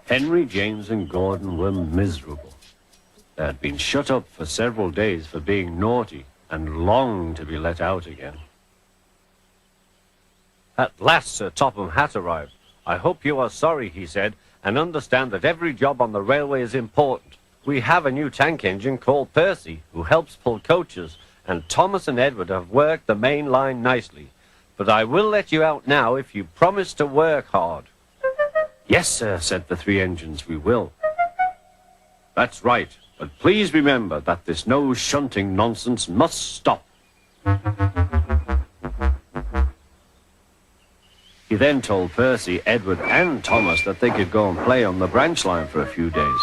Henry, James, and Gordon were miserable. They had been shut up for several days for being naughty and longed to be let out again. At last Sir Topham Hatt arrived. "I hope you are sorry," he said, "and understand that every job on the railway is important. We have a new tank engine called Percy, who helps pull coaches, and Thomas and Edward have worked the main line nicely. But I will let you out now if you promise to work hard." "Yes, sir," said the three engines, "we will." "That's right, but please remember that this no shunting nonsense must stop." He then told Percy, Edward, and Thomas that they could go and play on the branch line for a few days.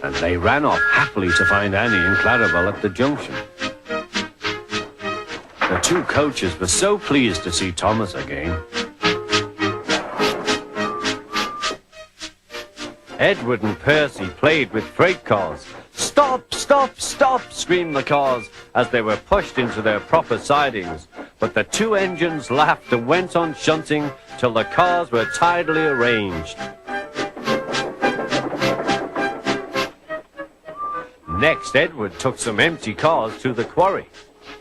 And they ran off happily to find Annie and Clarabelle at the junction. The two coaches were so pleased to see Thomas again. Edward and Percy played with freight cars. "Stop, stop, stop," screamed the cars as they were pushed into their proper sidings. But the two engines laughed and went on shunting till the cars were tidily arranged. Next, Edward took some empty cars to the quarry.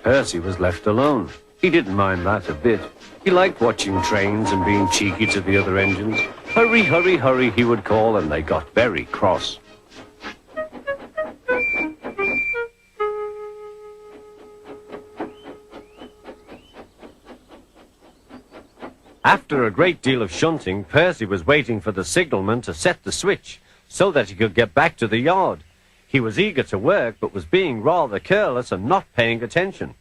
Percy was left alone. He didn't mind that a bit. He liked watching trains and being cheeky to the other engines. "Hurry, hurry, hurry," he would call, and they got very cross. After a great deal of shunting, Percy was waiting for the signalman to set the switch so that he could get back to the yard. He was eager to work, but was being rather careless and not paying attention.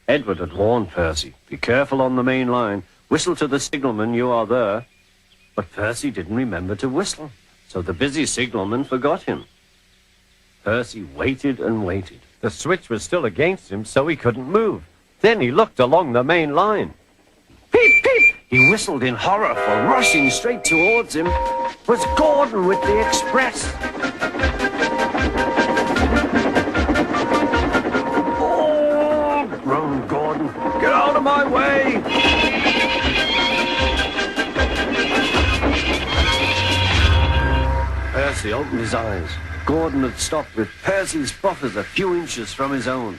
Edward had warned Percy, "Be careful on the main line. Whistle to the signalman you are there." But Percy didn't remember to whistle, so the busy signalman forgot him. Percy waited and waited. The switch was still against him, so he couldn't move. Then he looked along the main line. "Peep, peep!" He whistled in horror, for rushing straight towards him was Gordon with the express. "Oh!" groaned Gordon. "Get out of my way!" Percy opened his eyes. Gordon had stopped with Percy's buffers a few inches from his own.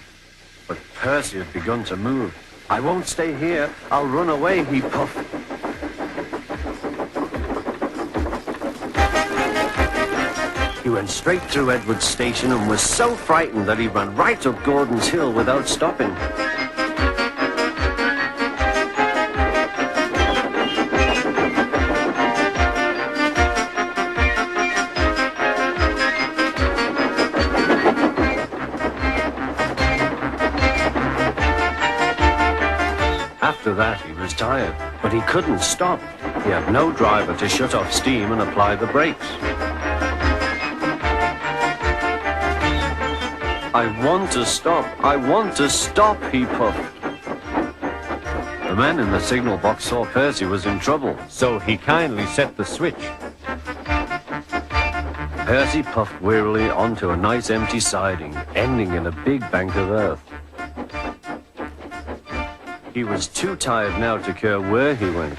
But Percy had begun to move. "I won't stay here. I'll run away," he puffed. He went straight through Edward's station and was so frightened that he ran right up Gordon's hill without stopping. After that, he was tired, but he couldn't stop. He had no driver to shut off steam and apply the brakes. "I want to stop, I want to stop," he puffed. The man in the signal box saw Percy was in trouble, so he kindly set the switch. Percy puffed wearily onto a nice empty siding, ending in a big bank of earth. He was too tired now to care where he went.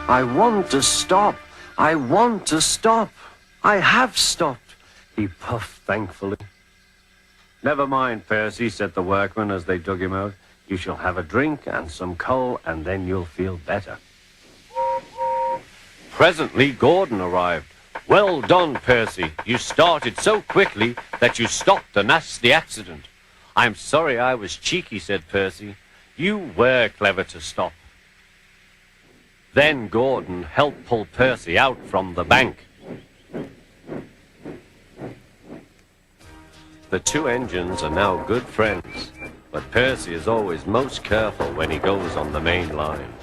"I want to stop. I want to stop. I have stopped," he puffed thankfully. "Never mind, Percy," said the workman as they dug him out. "You shall have a drink and some coal, and then you'll feel better." Presently, Gordon arrived. "Well done, Percy. You started so quickly that you stopped a nasty accident." "I'm sorry I was cheeky," said Percy. "You were clever to stop." Then Gordon helped pull Percy out from the bank. The two engines are now good friends, but Percy is always most careful when he goes on the main line.